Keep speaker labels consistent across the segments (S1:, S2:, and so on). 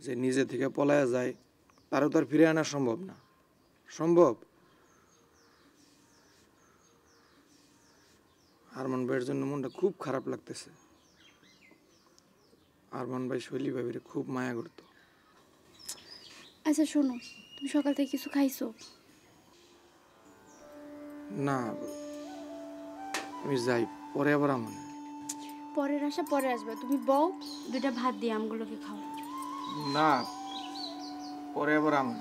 S1: যে নিজে থেকে পলায়া যায় তারও তো আর ফিরে আনা সম্ভব না। সম্ভব? আরমান ভাইয়ের জন্য মনটা খুব খারাপ লাগতেছে। আরমান ভাই শৈলী ভাবিরে খুব মায়া করতো।
S2: আচ্ছা শোনো, তুমি সকাল থেকে কিছু খাইছো?
S1: না, আমি যাই, পরে আবার আমন।
S2: পরের আশা পরে আসবে, তুমি বউ দুইটা ভাত দিয়ে আমগুলোকে খাও।
S1: না, পরে আবার আমন,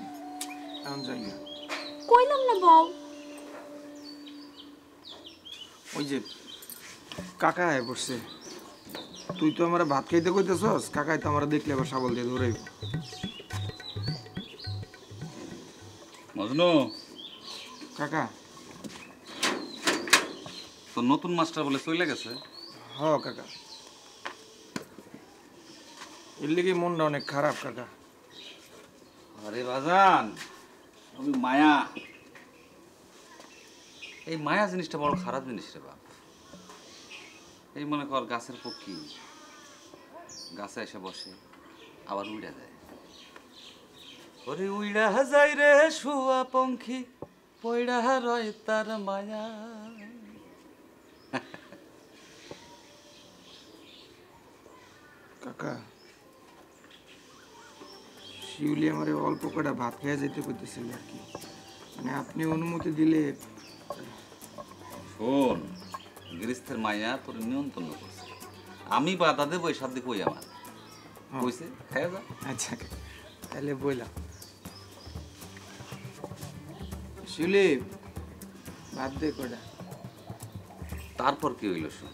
S1: এখন যাই না।
S2: কইলাম না বউ।
S1: ওই যে কাকা আয় পড়ছে, তুই তো আমার ভাত খাইতে কইতেছস, কাকাই তো আমার দেখলে আবার শাবল দিয়ে ধরাইব।
S3: মজনু
S1: কাকা,
S3: তো নতুন মাস্টার বলে চলে গেছে?
S1: হ কাকা, এর লেগে মনটা অনেক খারাপ কাকা।
S3: আরে বাজান, আমি মায়া, এই মায়া জিনিসটা বড় খারাপ জিনিস রে বাপ। এই মনে কর গাছের পক্ষী গাছে এসে বসে আবার উড়া যায়। ওরে উইড়া যায় রে শুয়া পঙ্খী, পয়ড়া রয় তার মায়া।
S1: কাকা, শিউলি আমার অল্প কটা ভাত খেয়ে যেতে করতেছিল আর কি, মানে আপনি অনুমতি দিলে।
S3: শোন, গৃহস্থের মায়া তোর নিয়ন্ত্রণ করছে, আমি বাধা দেবো এই সাধ্য কই আমার কইছে খায় যা।
S1: আচ্ছা তাহলে বললাম, শিউলি ভাত দে কটা।
S3: তারপর কি হইল শোন,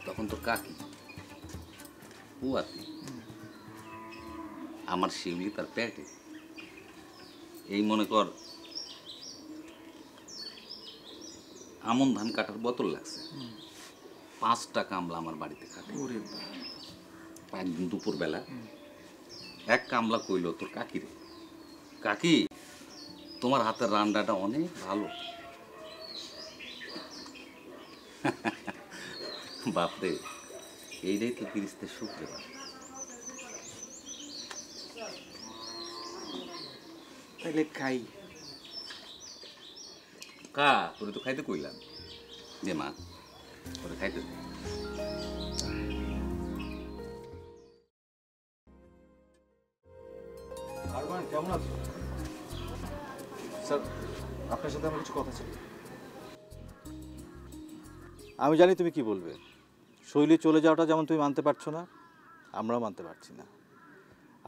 S3: তখন তোর কাকি পুয়াতি আমার শিউলি তার পেটে, এই মনে কর আমন ধান কাটার বোতল লাগছে, 5টা কামলা আমার বাড়িতে খাটে। একদিন দুপুর বেলা এক কামলা কইল তোর কাকিরে, কাকি তোমার হাতের রান্নাটা অনেক ভালো। বাপরে, এইটাই তো গৃহস্থের সুখ রে বাপ।
S1: তাহলে খাই।
S3: কা তোরে তো খাইতে কইলাম, যে মা তোরে খাইতে দে।
S4: আরমান কেমন আছো? স্যার, আপনার সাথে আমার কিছু কথা ছিল। আমি জানি তুমি কি বলবে। শৈলী চলে যাওয়াটা যেমন তুমি মানতে পারছো না, আমরাও মানতে পারছি না।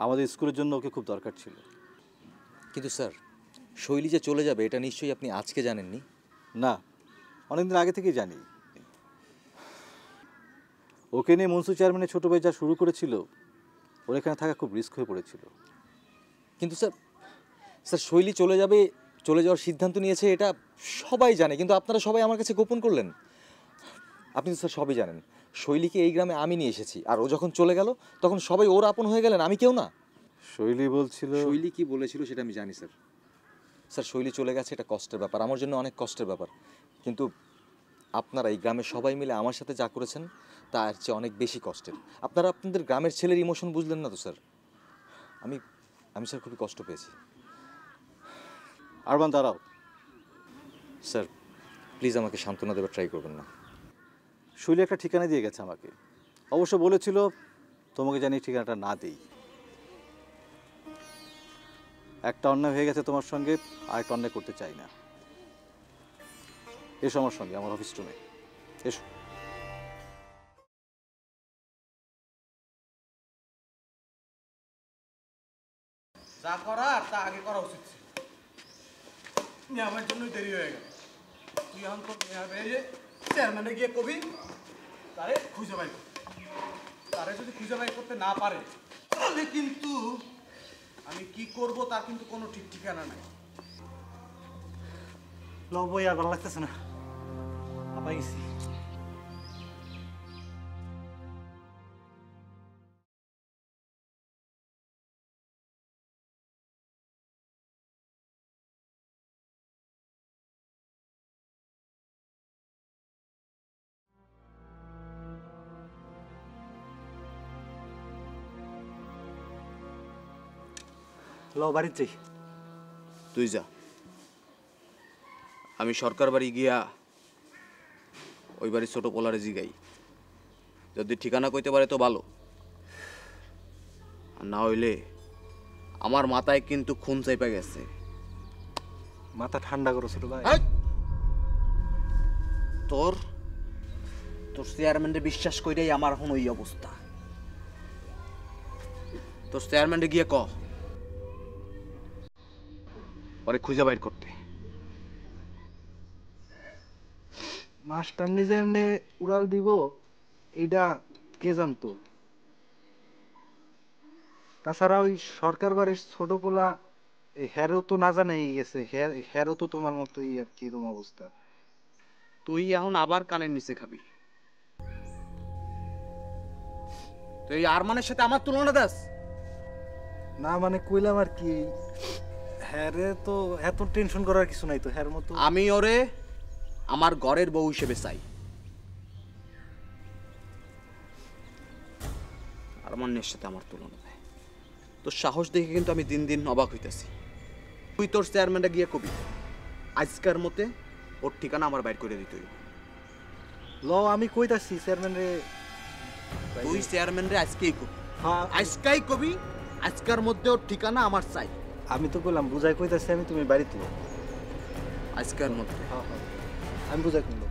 S4: আমাদের স্কুলের জন্য ওকে খুব দরকার ছিল।
S5: কিন্তু স্যার, শৈলী যে চলে যাবে এটা নিশ্চয়ই আপনি আজকে জানেননি?
S4: না, অনেকদিন আগে থেকেই জানি। ওকে নিয়ে মনসুর চেয়ারম্যানের ছোটো ভাই যা শুরু করেছিল, ওর এখানে থাকা খুব রিস্ক হয়ে পড়েছিল।
S5: কিন্তু স্যার, শৈলী চলে যাবে, চলে যাওয়ার সিদ্ধান্ত নিয়েছে এটা সবাই জানে, কিন্তু আপনারা সবাই আমার কাছে গোপন করলেন। আপনি তো স্যার সবই জানেন, শৈলীকে এই গ্রামে আমি নিয়ে এসেছি, আর ও যখন চলে গেল তখন সবাই ওর আপন হয়ে গেলেন, আমি কেউ না।
S4: শৈলী বলছিল,
S5: শৈলী কি বলেছিল সেটা আমি জানি স্যার। শৈলী চলে গেছে, এটা কষ্টের ব্যাপার, আমার জন্য অনেক কষ্টের ব্যাপার। কিন্তু আপনারা এই গ্রামের সবাই মিলে আমার সাথে যা করেছেন তার চেয়ে অনেক বেশি কষ্টের। আপনারা আপনাদের গ্রামের ছেলের ইমোশন বুঝলেন না তো স্যার। আমি আমি স্যার খুবই কষ্ট পেয়েছি।
S4: আরমান দাঁড়াও।
S5: স্যার প্লিজ আমাকে সান্ত্বনা দেবার ট্রাই করবেন না।
S4: শৈলী একটা ঠিকানা দিয়ে গেছে আমাকে, অবশ্য বলেছিল তোমাকে জানি ঠিকানাটা না দিই। একটা অন্যায় হয়ে গেছে তোমার সঙ্গে, আরেকটা অন্যায় করতে চাই না। এসো আমার সঙ্গে আমার অফিস রুমে, এসো।
S1: যা করার তা আগে করা উচিত ছিল। আমার জন্যই দেরি হয়ে গেল। তুই এখন তো চেয়ারম্যানে গিয়ে কবি তারে খুঁজে বাই করতে। তারে যদি খুঁজে বাই করতে না পারে তাহলে কিন্তু আমি কি করব তার কিন্তু কোনো ঠিক ঠিকানা নাই।
S6: লবই আর ভালো লাগতেছে না, আপা গেছি। ল বাড়ির যাই।
S1: তুই যা, আমি সরকার বাড়ি গিয়া ওই বাড়ির ছোট পোলারে জিগাই, যদি ঠিকানা কইতে পারে তো ভালো, আর না হইলে আমার মাথায় কিন্তু খুন চাইপা গেছে।
S6: মাথা ঠান্ডা করো ছোট ভাই।
S1: তোর তোর চেয়ারম্যানরে বিশ্বাস কইরাই আমার এখন ওই অবস্থা। তোর চেয়ারম্যানরে গিয়ে ক পরে খুঁজে বাইর করতে।
S6: মাস্টার নিজে এমনি উড়াল দিব এইটা কে জানতো? তাছাড়া ওই সরকার বাড়ির ছোট পোলা হ্যারও তো না জানাই গেছে, হ্যারও তো তোমার মতোই আর কি এরকম অবস্থা।
S1: তুই এখন আবার কানের নিচে খাবি। তুই আরমানের সাথে আমার তুলনা দাস?
S6: না মানে কইলাম আর কি, হ্যারে তো এত টেনশন করার কিছু নাই তো, হ্যার মতো।
S1: আমি ওরে আমার ঘরের বউ হিসেবে চাই। আরমানের সাথে আমার তুলনা দেয়। তোর সাহস দেখে কিন্তু আমি দিন দিন অবাক হইতেছি। তুই তোর চেয়ারম্যানটা গিয়ে কবি আজকের মতে ওর ঠিকানা আমার বাইর করে দিতে হইব।
S6: ল আমি কইতাছি চেয়ারম্যান রে।
S1: তুই চেয়ারম্যান রে আজকেই কবি,
S6: হ্যাঁ
S1: আজকেই কবি, আজকের মধ্যে ওর ঠিকানা আমার চাই।
S6: আমি তো কইলাম বুঝাই কইতাছি আমি, তুমি বাড়িতে।
S1: আজকের মধ্যে।
S6: হ্যাঁ হ্যাঁ আমি বুঝাই কিনবো।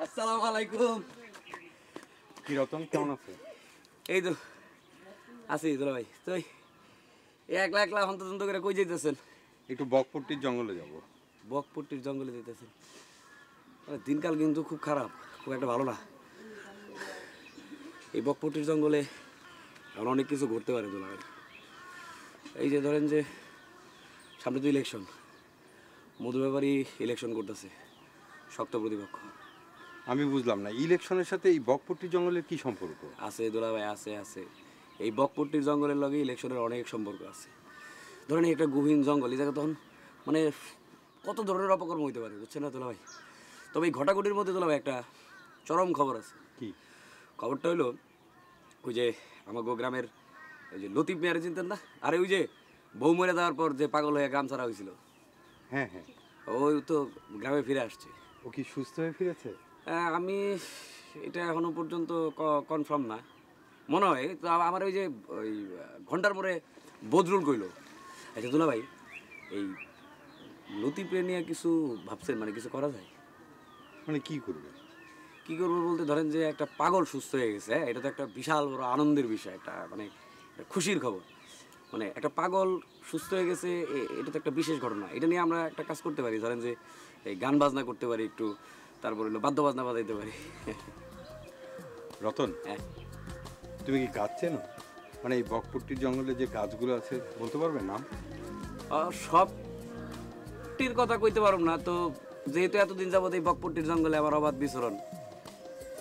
S7: আসসালামু আলাইকুম।
S8: কি রতন, কেমন আছে?
S7: এই তো আছি দুলা ভাই। তুই একলা একলা হন্তদন্ত করে কই যাইতেছেন?
S8: একটু বকপট্টির জঙ্গলে যাব।
S7: বকপট্টির জঙ্গলে যেতেছেন? দিনকাল কিন্তু খুব খারাপ, খুব একটা ভালো না। এই বকপট্টির জঙ্গলে এখন অনেক কিছু ঘটতে পারে দুলা ভাই। এই যে ধরেন যে সামনে তো ইলেকশন, মধু ব্যাপারী ইলেকশন করতেছে, শক্ত প্রতিপক্ষ।
S8: আমি বুঝলাম না, ইলেকশনের সাথে এই বকপট্টির জঙ্গলের কি সম্পর্ক?
S7: আছে দুলা ভাই, আছে আছে। এই বকপট্টির জঙ্গলের লগে ইলেকশনের অনেক সম্পর্ক আছে। ধরেন একটা গহীন জঙ্গল, এই জায়গা তখন মানে কত ধরনের অপকর্ম হইতে পারে, বুঝছেন না দুলা ভাই? তবে এই ঘটাঘটির মধ্যে দুলা ভাই একটা চরম খবর আছে।
S8: কি
S7: খবরটা হইলো, ওই যে আমার গ্রামের ওই যে লতিফ মিয়ারে চিনতেন না? আরে ওই যে বউ মরে যাওয়ার পর যে পাগল হয়ে গ্রাম ছাড়া হয়েছিল,
S8: হ্যাঁ হ্যাঁ,
S7: ওই তো গ্রামে ফিরে আসছে।
S8: ও কি সুস্থ হয়ে ফিরেছে?
S7: আমি এটা এখনো পর্যন্ত কনফার্ম না, মনে হয় তো। আমার ওই যে ওই ঘন্টার পরে বদরুল কইলো। আচ্ছা দুলা ভাই, এই লতিফে নিয়ে কিছু ভাবছেন? মানে কিছু করা যায়?
S8: মানে কি করবে?
S7: কি করবো বলতে ধরেন যে একটা পাগল সুস্থ হয়ে গেছে, এটা তো একটা বিশাল বড় আনন্দের বিষয়, একটা মানে একটা খুশির খবর। মানে একটা পাগল সুস্থ হয়ে গেছে, এটা তো একটা বিশেষ ঘটনা। এটা নিয়ে আমরা একটা কাজ করতে পারি, ধরেন যে এই গান বাজনা করতে পারি একটু, তারপর হলো বাদ্য বাজনা বাজাইতে পারি।
S8: রতন,
S7: হ্যাঁ,
S8: তুমি কি গাছ চেনো? মানে এই বকপট্টির জঙ্গলে যে গাছগুলো আছে বলতে পারবে নাম?
S7: সবটির কথা কইতে পারব না তো, যেহেতু এতদিন যাবত এই বকপট্টির জঙ্গলে আমার অবাধ বিচরণ,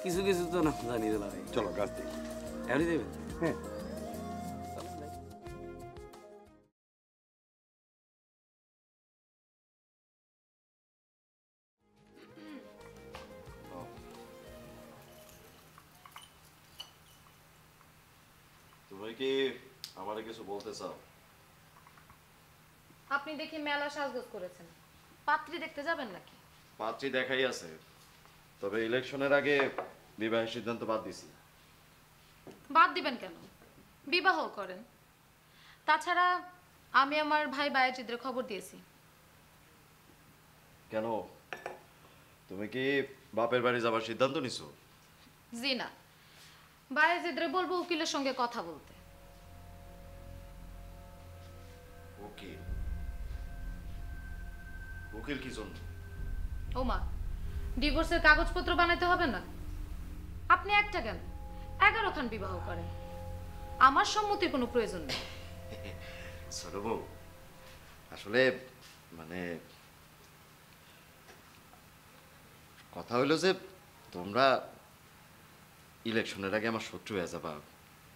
S7: কিছু কিছু তো না জানি দিলা ভাই।
S8: চলো গাছ দেখি।
S7: এখনই দেবেন?
S8: হ্যাঁ,
S9: তুমি কি আমারে কিছু বলতে চাও?
S10: আপনি দেখি মেলা সাজগোজ করেছেন, পাত্রী দেখতে যাবেন নাকি?
S9: পাত্রী দেখাই আছে, তবে ইলেকশনের আগে বিবাহের সিদ্ধান্ত বাদ দিছি।
S10: বাদ দিবেন কেন? বিবাহ করেন। তাছাড়া আমি আমার ভাই বায়াজিদের খবর দিয়েছি।
S9: কেন, তুমি কি বাপের বাড়ি যাবার সিদ্ধান্ত নিছো?
S10: জি না, বায়াজিদরে বলবো উকিলের সঙ্গে কথা বলতে।
S9: উকিল? উকিল কি জন্য?
S10: ওমা, ডিভোর্সের কাগজপত্র বানাইতে হবে না? আপনি একটা কেন 11 খান বিবাহ করেন, আমার সম্মতির কোনো প্রয়োজন নেই।
S9: ছোট বউ, আসলে মানে কথা হইলো যে তোমরা ইলেকশনের আগে আমার শত্রু হয়ে যাবা,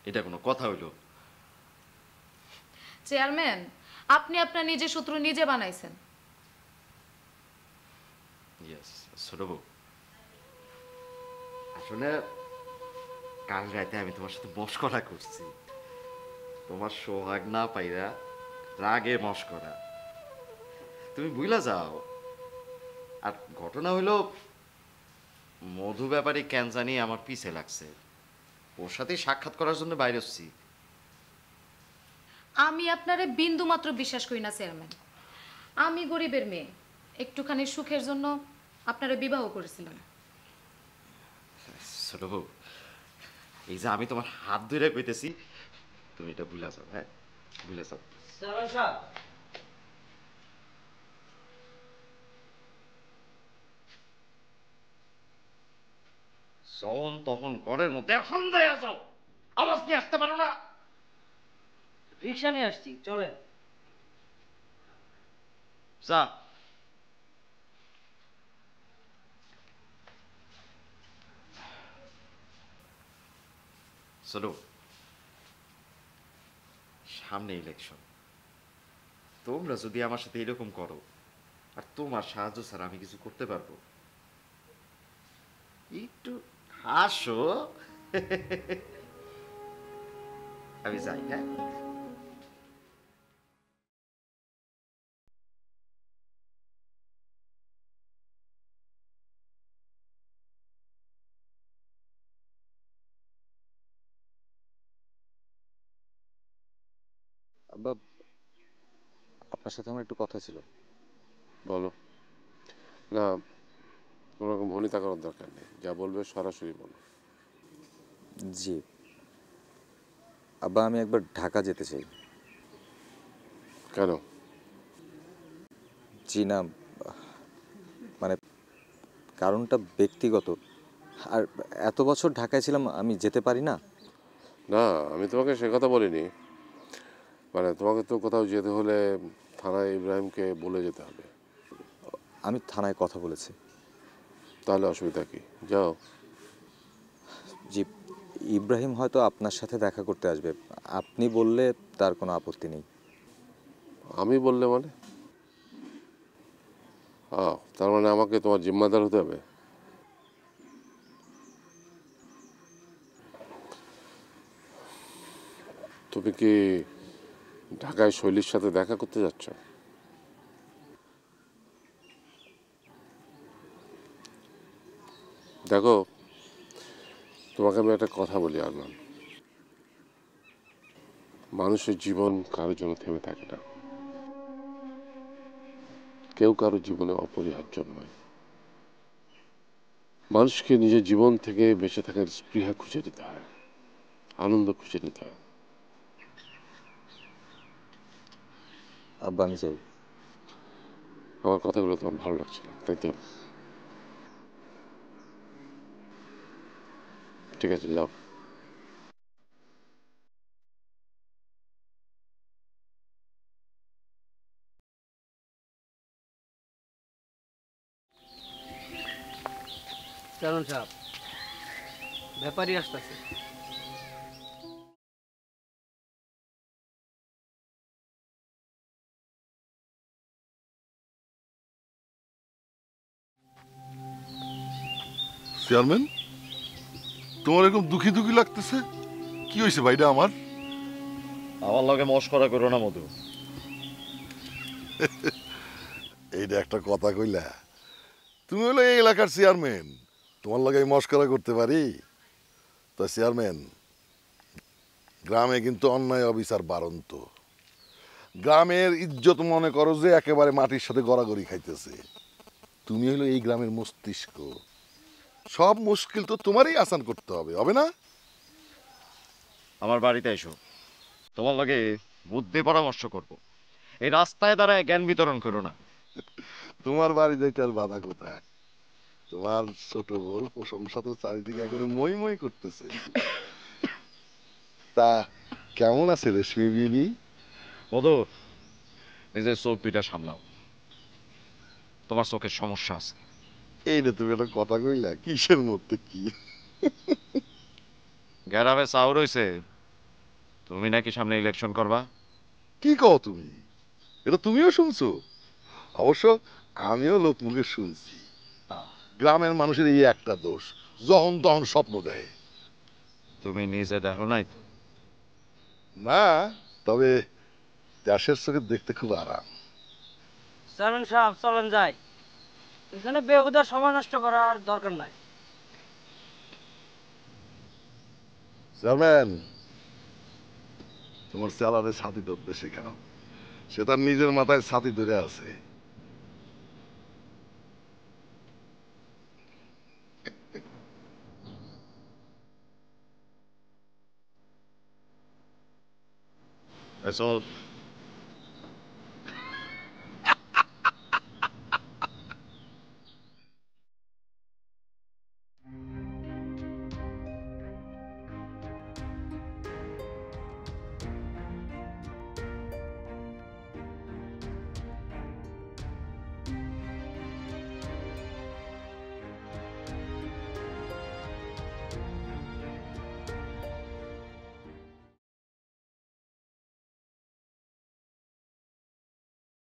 S9: এটা কোনো কথা হইলো?
S10: চেয়ারম্যান, আপনি আপনার নিজের শত্রু নিজে বানাইছেন।
S9: ইয়েস ছোট বউ, আসলে কাল রাতে আমি তোমার সাথে মশকরা করছি, তোমার সোহাগ না পাইরা রাগে মশকরা, তুমি বুঝলা যাও। আর ঘটনা হইলো মধু ব্যাপারে কেন জানি আমার পিছে লাগছে, ওর সাথে সাক্ষাৎ করার জন্য বাইরে হচ্ছি।
S10: আমি আপনারে বিন্দু মাত্র বিশ্বাস করি না চেয়ারম্যান। আমি গরিবের মেয়ে, একটুখানি সুখের জন্য আপনারা বিবাহ করেছিলাম।
S9: ছোট বউ, এই যে আমি তোমার হাত ধরে কইতেছি, তুমি এটা ভুলে যাও। হ্যাঁ ভুলে যাও। যখন তখন ঘরের মধ্যে এখন যাও, আওয়াজ নিয়ে আসতে পারো না।
S11: রিক্সা নিয়ে আসছি, চলেন।
S9: যা। চলো, সামনে ইলেকশন, তোমরা যদি আমার সাথে এরকম করো, আর তোমার সাহায্য ছাড়া আমি কিছু করতে পারবো? একটু হাসো। আমি যাই। হ্যাঁ
S5: আব্বা, আপনার সাথে আমার একটু কথা ছিল।
S12: বলো। না, কোনো রকম ভনিতা করার দরকার নেই, যা বলবে সরাসরি বলো।
S5: জি আব্বা, আমি একবার ঢাকা যেতে চাই।
S12: কেন?
S5: জি না, মানে কারণটা ব্যক্তিগত। আর এত বছর ঢাকায় ছিলাম, আমি যেতে পারি না।
S12: না, আমি তোমাকে সে কথা বলিনি। মানে তোমাকে তো কোথাও যেতে হলে থানায় ইব্রাহিমকে বলে যেতে হবে।
S5: আমি থানায় কথা বলেছি।
S12: তাহলে অসুবিধা কি? যাও।
S5: জি, ইব্রাহিম হয়তো আপনার সাথে দেখা করতে আসবে, আপনি বললে তার কোনো আপত্তি নেই।
S12: আমি বললে মানে? তার মানে আমাকে তোমার জিম্মাদার হতে হবে? তুমি কি ঢাকায় শৈলীর সাথে দেখা করতে যাচ্ছ? দেখো, তোমাকে আমি একটা কথা বলি আরমান, মানুষের জীবন কারোর জন্য থেমে থাকে না, কেউ কারো জীবনে অপরিহার্য নয়। মানুষকে নিজের জীবন থেকে বেঁচে থাকার স্পৃহা খুঁজে নিতে হয়, আনন্দ খুঁজে নিতে হয়।
S5: আব্বা, আমি চাই।
S12: আমার কথাগুলো তোমার ভালো লাগছে না, তাই তো? ঠিক আছে, যাও।
S11: চেয়ারম্যান সাহেব, ব্যাপারই আসতেছে।
S13: চেয়ারম্যান, তোমার এরকম দুঃখী দুঃখী লাগতেছে, কি হয়েছে ভাইটা আমার?
S9: আমার লগে মশকরা করো না মধু।
S13: এইটা একটা কথা কইলা? তুমি হলো এই এলাকার চেয়ারম্যান, তোমার লগে মস্করা করতে পারি? তা চেয়ারম্যান, গ্রামে কিন্তু অন্যায় অবিচার বারন্ত। গ্রামের ইজ্জত মনে করো যে একেবারে মাটির সাথে গড়াগড়ি খাইতেছে। তুমি হলো এই গ্রামের মস্তিষ্ক, সব মুশকিল তো তোমারই আসান করতে হবে, হবে না?
S9: আমার বাড়িতে এসো, তোমার লগে বুদ্ধি পরামর্শ করব। এই রাস্তায় দাঁড়ায় জ্ঞান বিতরণ করো না।
S13: তোমার বাড়ি যাইতে আর বাধা কোথায়? তোমার ছোট বোন প্রশংসা তো চারিদিকে একবারে মই মই করতেছে। তা কেমন আছে রেশমি বিবি?
S9: মধু, নিজের চোখ দুইটা সামলাও, তোমার চোখের সমস্যা আছে।
S13: এই রে, তুমি একটা কথা কইলা, কিসের মধ্যে কি?
S9: গ্যারামে চাউর হইছে, তুমি নাকি সামনে ইলেকশন করবা।
S13: কি কও তুমি? এটা তুমিও শুনছো? অবশ্য আমিও লোকমুখে শুনছি গ্রামের মানুষের এই একটা দোষ, যখন তখন স্বপ্ন দেয়।
S9: তুমি নিজে দেখো নাই তো?
S13: না, তবে দেশের চোখে দেখতে খুব আরাম।
S11: চেয়ারম্যান সাহেব চলেন যাই, এখানে বেহুদা সময় নষ্ট করার দরকার নাই।
S13: চেয়ারম্যান, তোমার চেলারে ছাতি ধরতে শেখাও, সে তার নিজের মাথায় ছাতি ধরে আছে।
S9: চল